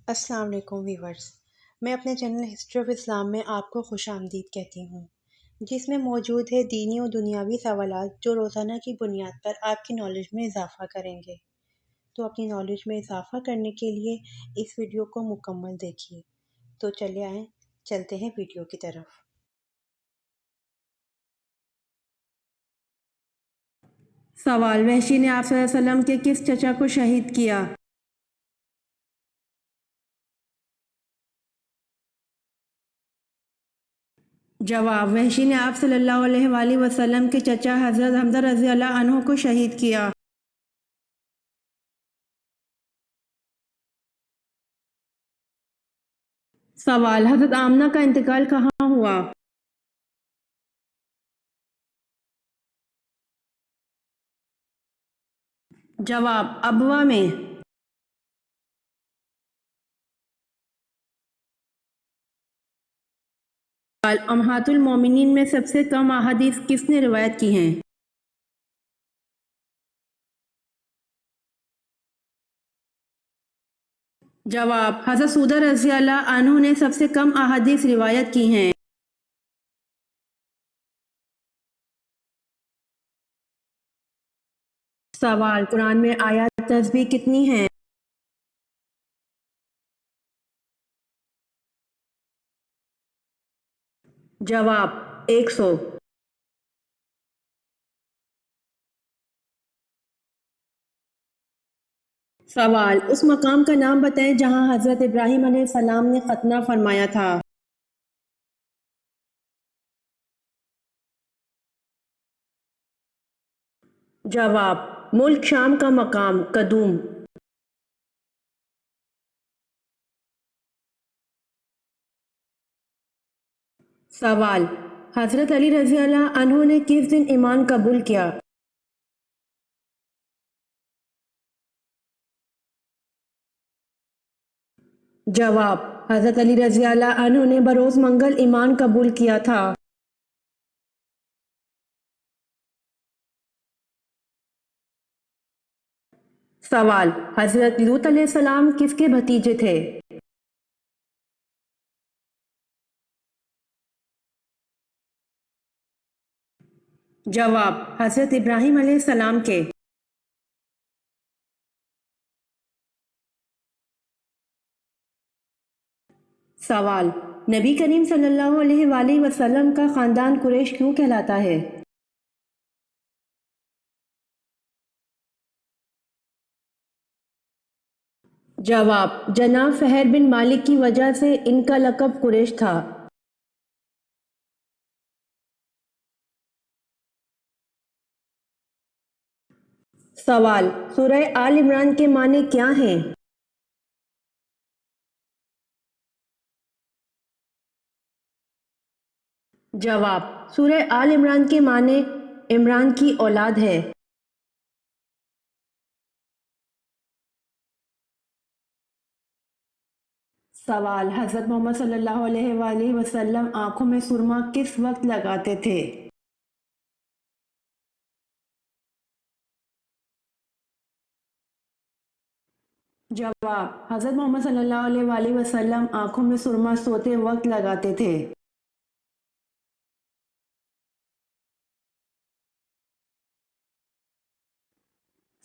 السلام علیکم ویورز، میں اپنے چینل ہسٹری آف اسلام میں آپ کو خوش آمدید کہتی ہوں، جس میں موجود ہے دینی و دنیاوی سوالات جو روزانہ کی بنیاد پر آپ کی نالج میں اضافہ کریں گے۔ تو اپنی نالج میں اضافہ کرنے کے لیے اس ویڈیو کو مکمل دیکھیے۔ تو چلے آئیں، چلتے ہیں ویڈیو کی طرف۔ سوال: وحشی نے آپ صلی اللہ علیہ وسلم کے کس چچا کو شہید کیا؟ جواب: وحشی نے آپ صلی اللہ علیہ وآلہ وسلم کے چچا حضرت حمزہ رضی اللہ عنہ کو شہید کیا۔ سوال: حضرت آمنہ کا انتقال کہاں ہوا؟ جواب: ابوا میں۔ سوال: امہات المومنین میں سب سے کم احادیث کس نے روایت کی ہیں؟ جواب: حضرت سودہ رضی اللہ عنہ نے سب سے کم احادیث روایت کی ہیں۔ سوال: قرآن میں آیات تسبیح کتنی ہیں؟ جواب: 100۔ سوال: اس مقام کا نام بتائیں جہاں حضرت ابراہیم علیہ السلام نے ختنہ فرمایا تھا۔ جواب: ملک شام کا مقام قدوم۔ سوال: حضرت علی رضی اللہ عنہ نے کس دن ایمان قبول کیا؟ جواب: حضرت علی رضی اللہ عنہ نے بروز منگل ایمان قبول کیا تھا۔ سوال: حضرت لوط علیہ السلام کس کے بھتیجے تھے؟ جواب: حضرت ابراہیم علیہ السلام کے۔ سوال: نبی کریم صلی اللہ علیہ وآلہ وسلم کا خاندان قریش کیوں کہلاتا ہے؟ جواب: جناب فہر بن مالک کی وجہ سے ان کا لقب قریش تھا۔ سوال: سورہ آل عمران کے معنی کیا ہیں؟ جواب: سورہ آل عمران کے معنی عمران کی اولاد ہے۔ سوال: حضرت محمد صلی اللہ علیہ وآلہ وسلم آنکھوں میں سرما کس وقت لگاتے تھے؟ جواب: حضرت محمد صلی اللہ علیہ وآلہ وسلم آنکھوں میں سرما سوتے وقت لگاتے تھے۔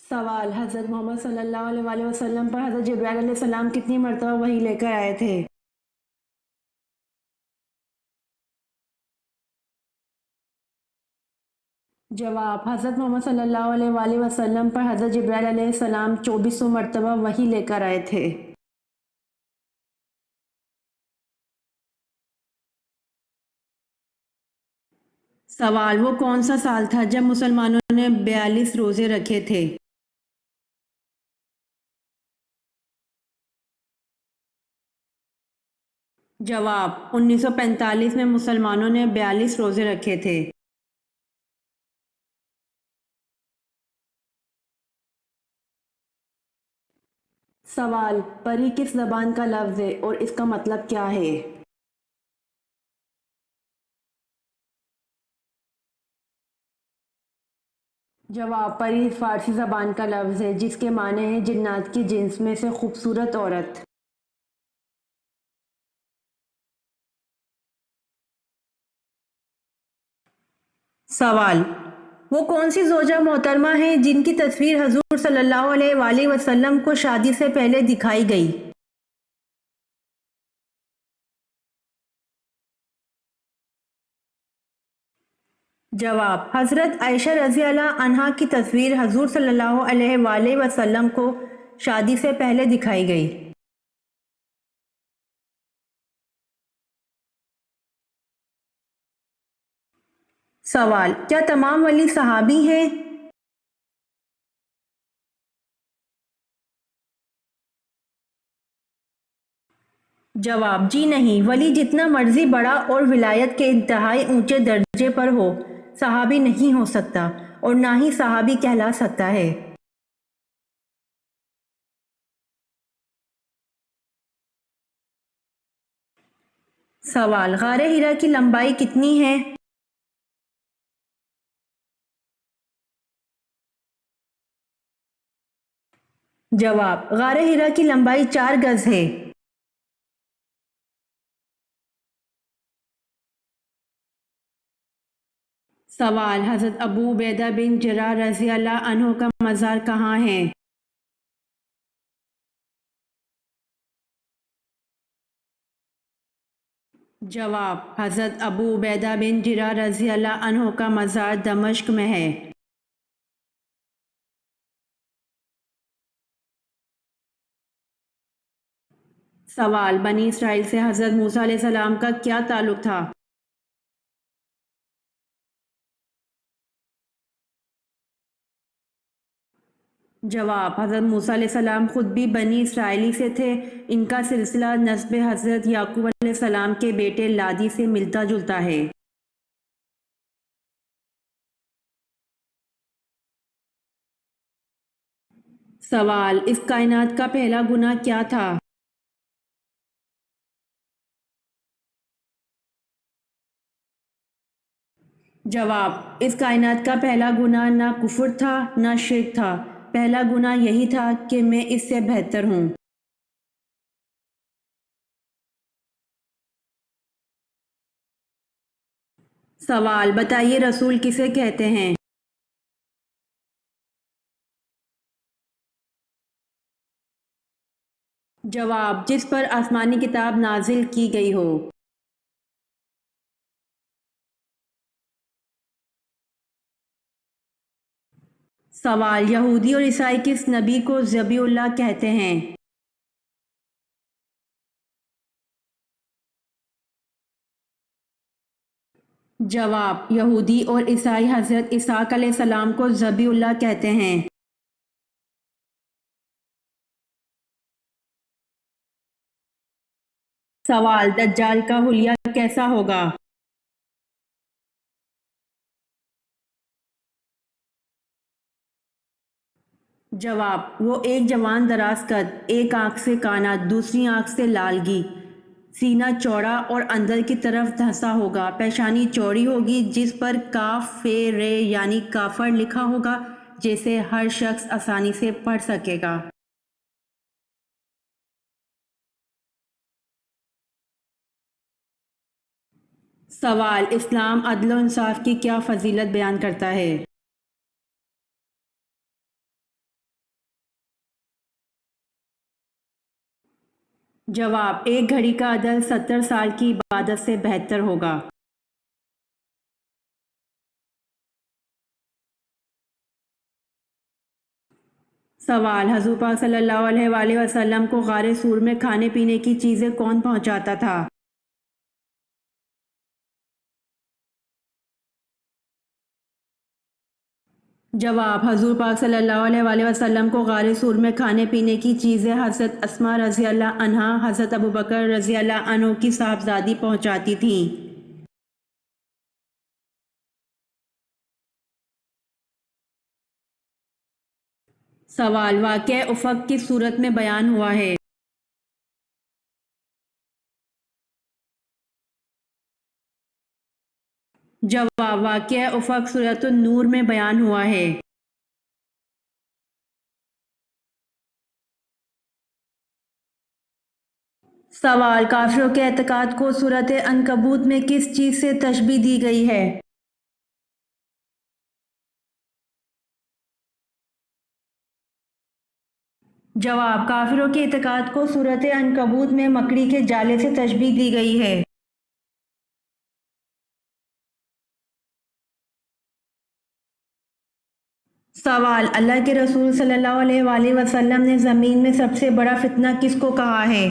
سوال: حضرت محمد صلی اللہ علیہ وآلہ وسلم پر حضرت جبرائیل علیہ السلام کتنی مرتبہ وحی لے کر آئے تھے؟ جواب: حضرت محمد صلی اللہ علیہ وآلہ وسلم پر حضرت جبرائیل علیہ السلام 2400 مرتبہ وحی لے کر آئے تھے۔ سوال: وہ کون سا سال تھا جب مسلمانوں نے 42 روزے رکھے تھے؟ جواب: 1945 میں مسلمانوں نے 42 روزے رکھے تھے۔ سوال: پری کس زبان کا لفظ ہے اور اس کا مطلب کیا ہے؟ جواب: پری فارسی زبان کا لفظ ہے جس کے معنی ہے جنات کی جنس میں سے خوبصورت عورت۔ سوال: وہ کون سی زوجہ محترمہ ہیں جن کی تصویر حضور صلی اللہ علیہ وآلہ وسلم کو شادی سے پہلے دکھائی گئی؟ جواب: حضرت عائشہ رضی اللہ عنہا کی تصویر حضور صلی اللہ علیہ وآلہ وسلم کو شادی سے پہلے دکھائی گئی۔ سوال: کیا تمام ولی صحابی ہیں؟ جواب: جی نہیں، ولی جتنا مرضی بڑا اور ولایت کے انتہائی اونچے درجے پر ہو، صحابی نہیں ہو سکتا اور نہ ہی صحابی کہلا سکتا ہے۔ سوال: غار حرا کی لمبائی کتنی ہے؟ جواب: غار حرا کی لمبائی 4 گز ہے۔ سوال: حضرت ابو عبیدہ بن جراح رضی اللہ عنہ کا مزار کہاں ہے؟ جواب: حضرت ابو عبیدہ بن جراح رضی اللہ عنہ کا مزار دمشق میں ہے۔ سوال: بنی اسرائیل سے حضرت موسیٰ علیہ السلام کا کیا تعلق تھا؟ جواب: حضرت موسیٰ علیہ السلام خود بھی بنی اسرائیلی سے تھے، ان کا سلسلہ نسب حضرت یعقوب علیہ السلام کے بیٹے لادی سے ملتا جلتا ہے۔ سوال: اس کائنات کا پہلا گناہ کیا تھا؟ جواب: اس کائنات کا پہلا گناہ نہ کفر تھا نہ شرک تھا، پہلا گناہ یہی تھا کہ میں اس سے بہتر ہوں۔ سوال: بتائیے رسول کسے کہتے ہیں؟ جواب: جس پر آسمانی کتاب نازل کی گئی ہو۔ سوال: یہودی اور عیسائی کس نبی کو ذبیح اللہ کہتے ہیں؟ جواب: یہودی اور عیسائی حضرت اسحاق علیہ السلام کو ذبیح اللہ کہتے ہیں۔ سوال: دجال کا حلیہ کیسا ہوگا؟ جواب: وہ ایک جوان دراز قد، ایک آنکھ سے کانا، دوسری آنکھ سے لالگی، سینہ چوڑا اور اندر کی طرف دھنسا ہوگا، پیشانی چوڑی ہوگی جس پر کاف ر یعنی کافر لکھا ہوگا، جسے ہر شخص آسانی سے پڑھ سکے گا۔ سوال: اسلام عدل و انصاف کی کیا فضیلت بیان کرتا ہے؟ جواب: ایک گھڑی کا عدل 70 سال کی عبادت سے بہتر ہوگا۔ سوال: حضور پاک صلی اللہ علیہ وآلہ وسلم کو غار سور میں کھانے پینے کی چیزیں کون پہنچاتا تھا؟ جواب: حضور پاک صلی اللہ علیہ وآلہ وسلم کو غار سور میں کھانے پینے کی چیزیں حضرت اسماء رضی اللہ عنہا، حضرت ابوبکر رضی اللہ عنہ کی صاحبزادی پہنچاتی تھیں۔ سوال: واقعہ افق کس صورت میں بیان ہوا ہے؟ جواب: واقعہ افق سورۃ النور میں بیان ہوا ہے۔ سوال: کافروں کے اعتقاد کو سورۃ عنکبوت میں کس چیز سے تشبیہ دی گئی ہے؟ جواب: کافروں کے اعتقاد کو سورۃ عنکبوت میں مکڑی کے جالے سے تشبیہ دی گئی ہے۔ سوال: اللہ کے رسول صلی اللہ علیہ وآلہ وسلم نے زمین میں سب سے بڑا فتنہ کس کو کہا ہے؟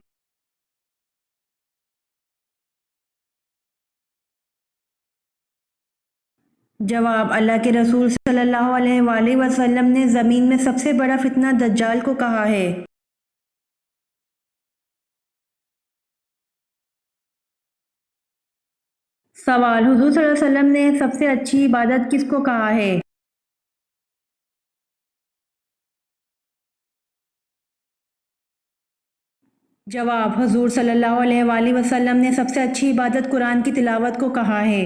جواب: اللہ کے رسول صلی اللہ علیہ وآلہ وسلم نے زمین میں سب سے بڑا فتنہ دجال کو کہا ہے۔ سوال: حضور صلی اللہ علیہ وسلم نے سب سے اچھی عبادت کس کو کہا ہے؟ جواب: حضور صلی اللہ علیہ وآلہ وسلم نے سب سے اچھی عبادت قرآن کی تلاوت کو کہا ہے۔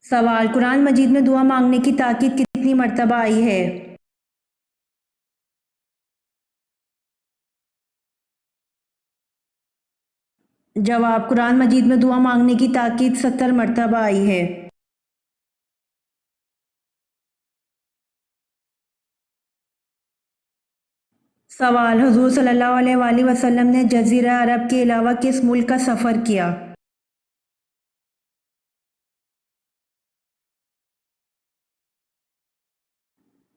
سوال: قرآن مجید میں دعا مانگنے کی تاکید کتنی مرتبہ آئی ہے؟ جواب: قرآن مجید میں دعا مانگنے کی تاکید 70 مرتبہ آئی ہے۔ سوال: حضور صلی اللہ علیہ وآلہ وسلم نے جزیرہ عرب کے علاوہ کس ملک کا سفر کیا؟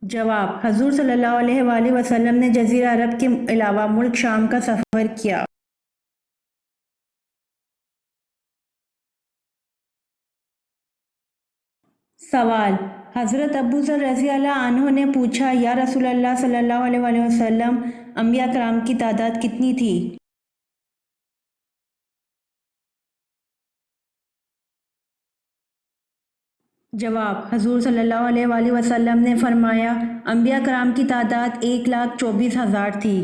جواب: حضور صلی اللہ علیہ وآلہ وسلم نے جزیرہ عرب کے علاوہ ملک شام کا سفر کیا۔ سوال: حضرت ابو ذر رضی اللہ عنہ نے پوچھا، یا رسول اللہ صلی اللہ علیہ وآلہ وسلم، انبیاء کرام کی تعداد کتنی تھی؟ جواب: حضور صلی اللہ علیہ وآلہ وسلم نے فرمایا، انبیاء کرام کی تعداد 1,24,000 تھی۔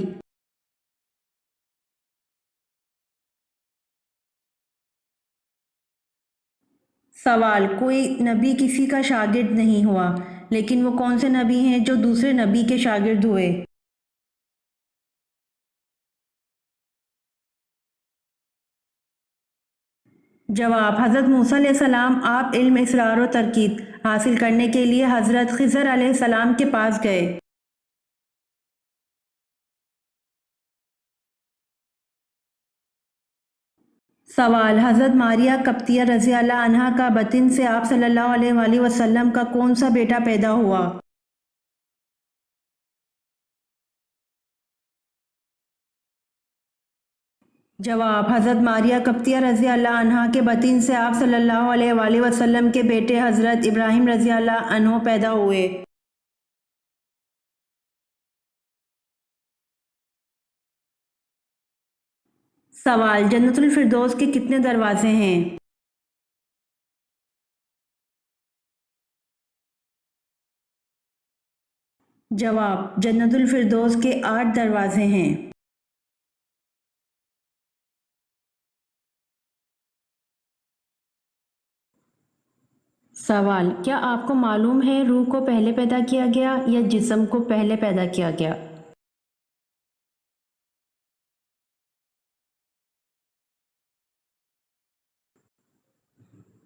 سوال: کوئی نبی کسی کا شاگرد نہیں ہوا، لیکن وہ کون سے نبی ہیں جو دوسرے نبی کے شاگرد ہوئے؟ جواب: حضرت موسیٰ علیہ السلام، آپ علم اسرار و ترکیب حاصل کرنے کے لیے حضرت خضر علیہ السلام کے پاس گئے۔ سوال: حضرت ماریہ قبطیہ رضی اللہ عنہا کا بطن سے آپ صلی اللہ علیہ وآلہ وسلم کا کون سا بیٹا پیدا ہوا؟ جواب: حضرت ماریہ قبطیہ رضی اللہ عنہا کے بطن سے آپ صلی اللہ علیہ وآلہ وسلم کے بیٹے حضرت ابراہیم رضی اللہ عنہ پیدا ہوئے۔ سوال: جنت الفردوس کے کتنے دروازے ہیں؟ جواب: جنت الفردوس کے 8 دروازے ہیں۔ سوال: کیا آپ کو معلوم ہے روح کو پہلے پیدا کیا گیا یا جسم کو پہلے پیدا کیا گیا؟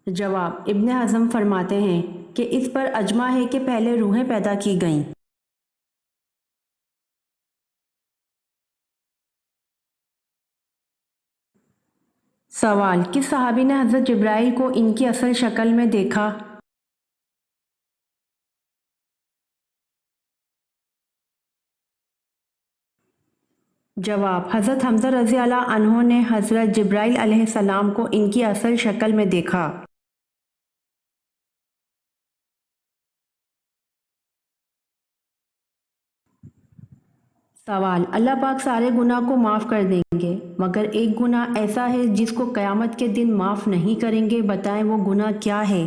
جواب: ابن حزم فرماتے ہیں کہ اس پر اجماع ہے کہ پہلے روحیں پیدا کی گئیں۔ سوال: کس صحابی نے حضرت جبرائیل کو ان کی اصل شکل میں دیکھا؟ جواب: حضرت حمزہ رضی اللہ عنہ نے حضرت جبرائیل علیہ السلام کو ان کی اصل شکل میں دیکھا۔ سوال: اللہ پاک سارے گناہ کو معاف کر دیں گے، مگر ایک گناہ ایسا ہے جس کو قیامت کے دن معاف نہیں کریں گے، بتائیں وہ گناہ کیا ہے؟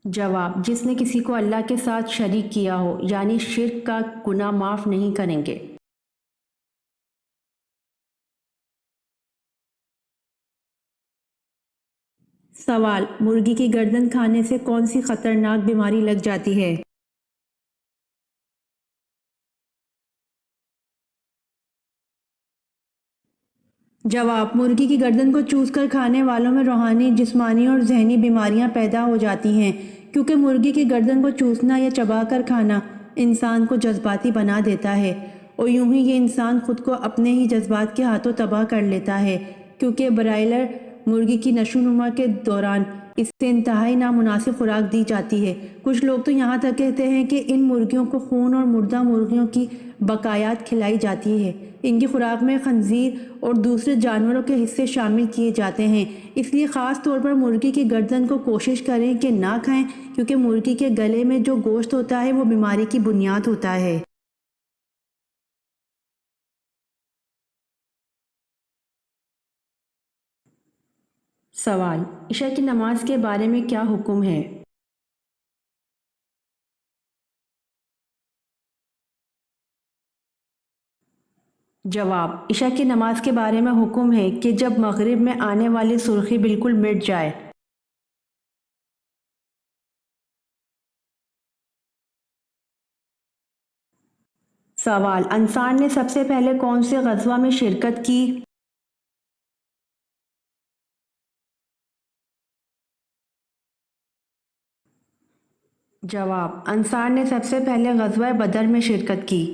جواب: جس نے کسی کو اللہ کے ساتھ شریک کیا ہو، یعنی شرک کا گناہ معاف نہیں کریں گے۔ سوال: مرغی کی گردن کھانے سے کون سی خطرناک بیماری لگ جاتی ہے؟ جواب: مرغی کی گردن کو چوس کر کھانے والوں میں روحانی، جسمانی اور ذہنی بیماریاں پیدا ہو جاتی ہیں، کیونکہ مرغی کی گردن کو چوسنا یا چبا کر کھانا انسان کو جذباتی بنا دیتا ہے، اور یوں ہی یہ انسان خود کو اپنے ہی جذبات کے ہاتھوں تباہ کر لیتا ہے، کیونکہ برائلر مرغی کی نشو و نما کے دوران اسے انتہائی نامناسب خوراک دی جاتی ہے۔ کچھ لوگ تو یہاں تک کہتے ہیں کہ ان مرغیوں کو خون اور مردہ مرغیوں کی بقایات کھلائی جاتی ہے۔ ان کی خوراک میں خنزیر اور دوسرے جانوروں کے حصے شامل کیے جاتے ہیں، اس لیے خاص طور پر مرغی کی گردن کو کوشش کریں کہ نہ کھائیں، کیونکہ مرغی کے گلے میں جو گوشت ہوتا ہے وہ بیماری کی بنیاد ہوتا ہے۔ سوال: عشاء کی نماز کے بارے میں کیا حکم ہے؟ جواب: عشاء کی نماز کے بارے میں حکم ہے کہ جب مغرب میں آنے والی سرخی بالکل مٹ جائے۔ سوال: انصار نے سب سے پہلے کون سے غزوہ میں شرکت کی؟ جواب: انصار نے سب سے پہلے غزوہ بدر میں شرکت کی۔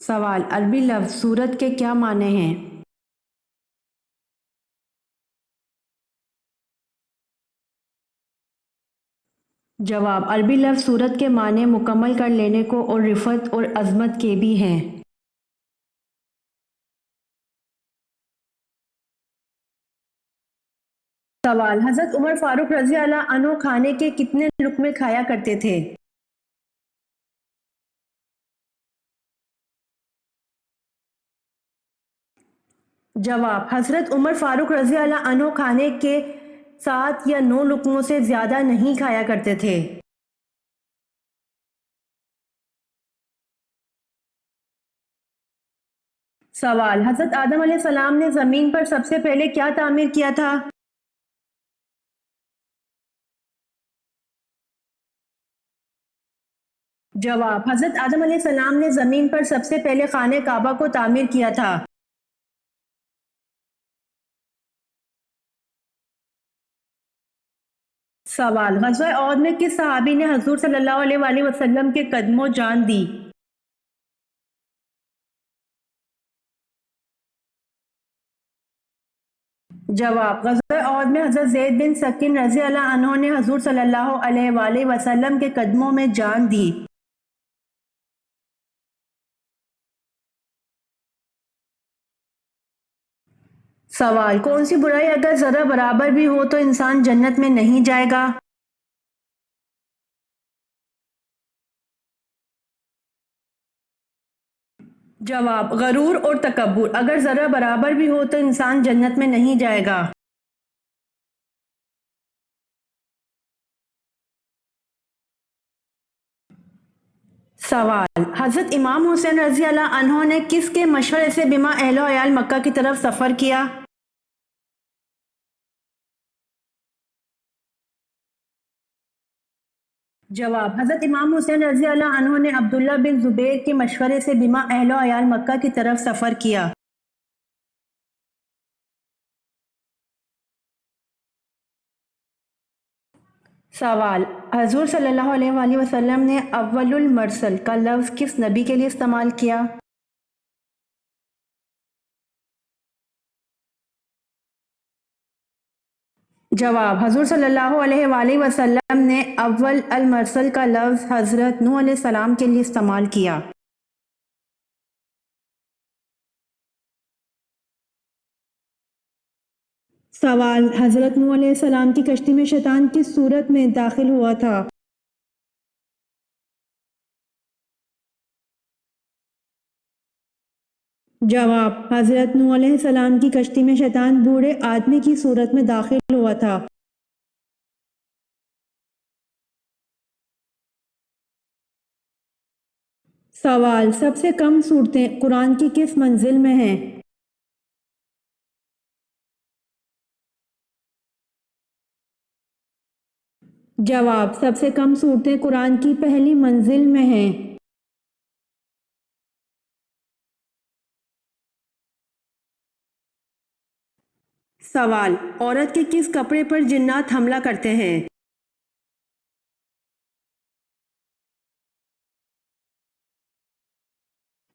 سوال: عربی لفظ سورت کے کیا معنی ہیں؟ جواب: عربی لفظ سورت کے معنی مکمل کر لینے کو اور رفعت اور عظمت کے بھی ہیں۔ سوال: حضرت عمر فاروق رضی اللہ عنہ کھانے کے کتنے لقمے کھایا کرتے تھے؟ جواب: حضرت عمر فاروق رضی اللہ عنہ کھانے کے 7 یا 9 لقموں سے زیادہ نہیں کھایا کرتے تھے۔ سوال: حضرت آدم علیہ السلام نے زمین پر سب سے پہلے کیا تعمیر کیا تھا؟ جواب: حضرت آدم علیہ السلام نے زمین پر سب سے پہلے خانہ کعبہ کو تعمیر کیا تھا۔ سوال: غزوہ احد میں کس صحابی نے حضور صلی اللہ علیہ وآلہ وسلم کے قدموں جان دی؟ جواب: غزوہ احد میں حضرت زید بن سکین رضی اللہ عنہ نے حضور صلی اللہ علیہ وآلہ وسلم کے قدموں میں جان دی۔ سوال: کون سی برائی اگر ذرہ برابر بھی ہو تو انسان جنت میں نہیں جائے گا؟ جواب: غرور اور تکبر اگر ذرہ برابر بھی ہو تو انسان جنت میں نہیں جائے گا۔ سوال: حضرت امام حسین رضی اللہ عنہ نے کس کے مشورے سے بما اہل و عیال مکہ کی طرف سفر کیا؟ جواب: حضرت امام حسین رضی اللہ عنہ نے عبداللہ بن زبیر کے مشورے سے بما اہل و عیال مکہ کی طرف سفر کیا۔ سوال: حضور صلی اللہ علیہ وآلہ وسلم نے اول المرسل کا لفظ کس نبی کے لیے استعمال کیا؟ جواب: حضور صلی اللہ علیہ وآلہ وسلم نے اول المرسل کا لفظ حضرت نوح علیہ السلام کے لیے استعمال کیا۔ سوال: حضرت نوح علیہ السلام کی کشتی میں شیطان کس صورت میں داخل ہوا تھا؟ جواب: حضرت نوح علیہ السلام کی کشتی میں شیطان بوڑھے آدمی کی صورت میں داخل ہوا تھا۔ سوال: سب سے کم صورتیں قرآن کی کس منزل میں ہیں؟ جواب: سب سے کم صورتیں قرآن کی پہلی منزل میں ہیں۔ سوال: عورت کے کس کپڑے پر جنات حملہ کرتے ہیں؟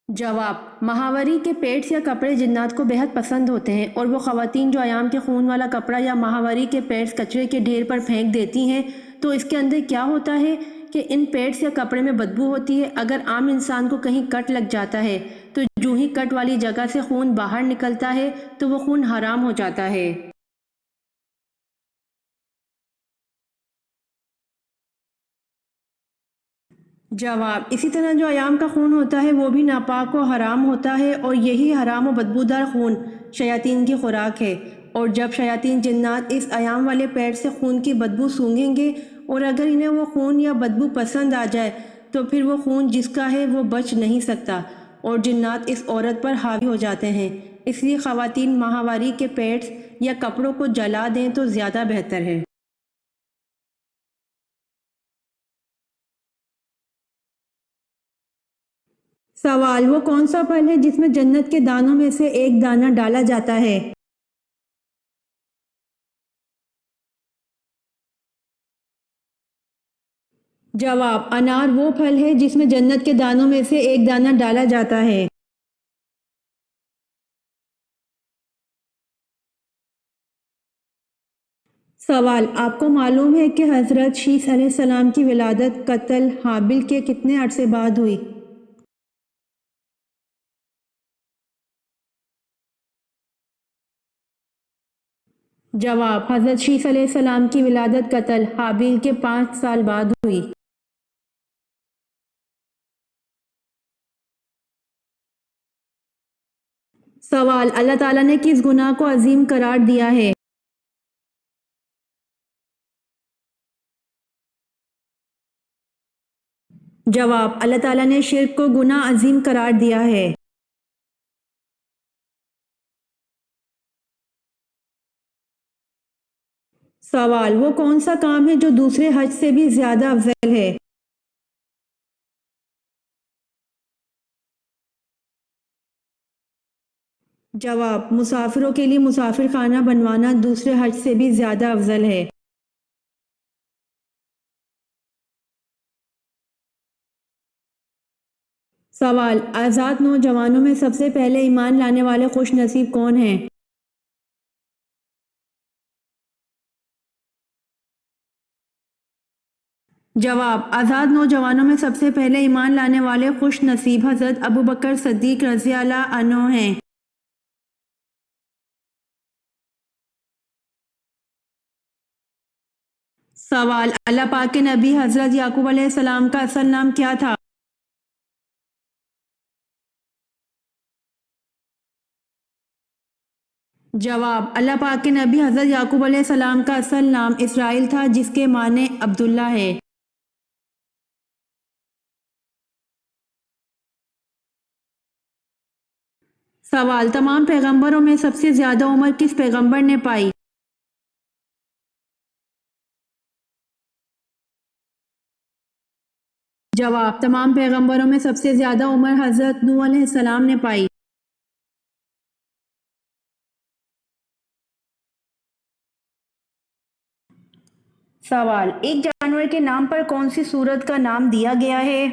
جواب: ماہواری کے پیڈز یا کپڑے جنات کو بہت پسند ہوتے ہیں، اور وہ خواتین جو ایام کے خون والا کپڑا یا ماہواری کے پیڈز کچرے کے ڈھیر پر پھینک دیتی ہیں تو اس کے اندر کیا ہوتا ہے کہ ان پیڈز یا کپڑے میں بدبو ہوتی ہے۔ اگر عام انسان کو کہیں کٹ لگ جاتا ہے تو جو ہی کٹ والی جگہ سے خون باہر نکلتا ہے تو وہ خون حرام ہو جاتا ہے۔ جواب: اسی طرح جو ایام کا خون ہوتا ہے وہ بھی ناپاک و حرام ہوتا ہے، اور یہی حرام و بدبودار خون شیاطین کی خوراک ہے، اور جب شیاطین جنات اس ایام والے پیڑ سے خون کی بدبو سونگھیں گے اور اگر انہیں وہ خون یا بدبو پسند آ جائے تو پھر وہ خون جس کا ہے وہ بچ نہیں سکتا اور جنات اس عورت پر حاوی ہو جاتے ہیں۔ اس لیے خواتین ماہواری کے پیڈز یا کپڑوں کو جلا دیں تو زیادہ بہتر ہے۔ سوال: وہ کون سا پھل ہے جس میں جنت کے دانوں میں سے ایک دانہ ڈالا جاتا ہے؟ جواب: انار وہ پھل ہے جس میں جنت کے دانوں میں سے ایک دانہ ڈالا جاتا ہے۔ سوال: آپ کو معلوم ہے کہ حضرت شیث علیہ السلام کی ولادت قتل حابل کے کتنے عرصے بعد ہوئی؟ جواب: حضرت شیث علیہ السلام کی ولادت قتل حابیل کے 5 سال بعد ہوئی۔ سوال: اللہ تعالیٰ نے کس گناہ کو عظیم قرار دیا ہے؟ جواب: اللہ تعالیٰ نے شرک کو گناہ عظیم قرار دیا ہے۔ سوال: وہ کون سا کام ہے جو دوسرے حج سے بھی زیادہ افضل ہے؟ جواب: مسافروں کے لیے مسافر خانہ بنوانا دوسرے حج سے بھی زیادہ افضل ہے۔ سوال: آزاد نوجوانوں میں سب سے پہلے ایمان لانے والے خوش نصیب کون ہیں؟ جواب: آزاد نوجوانوں میں سب سے پہلے ایمان لانے والے خوش نصیب حضرت ابوبکر صدیق رضی اللہ عنہ ہیں۔ سوال: اللہ پاک کے نبی حضرت یعقوب علیہ السلام کا اصل نام کیا تھا؟ جواب: اللہ پاک کے نبی حضرت یعقوب علیہ السلام کا اصل نام اسرائیل تھا جس کے معنی عبداللہ ہے۔ سوال: تمام پیغمبروں میں سب سے زیادہ عمر کس پیغمبر نے پائی؟ جواب: تمام پیغمبروں میں سب سے زیادہ عمر حضرت نوح علیہ السلام نے پائی۔ سوال: ایک جانور کے نام پر کون سی سورت کا نام دیا گیا ہے؟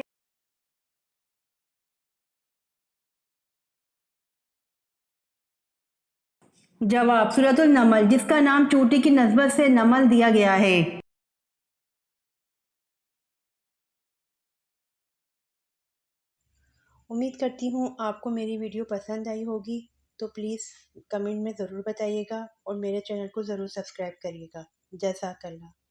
جواب: سورۃ النمل، جس کا نام چونٹی کی نسبت سے نمل دیا گیا ہے۔ امید کرتی ہوں آپ کو میری ویڈیو پسند آئی ہوگی، تو پلیز کمنٹ میں ضرور بتائیے گا اور میرے چینل کو ضرور سبسکرائب کریے گا۔ جزاک اللہ۔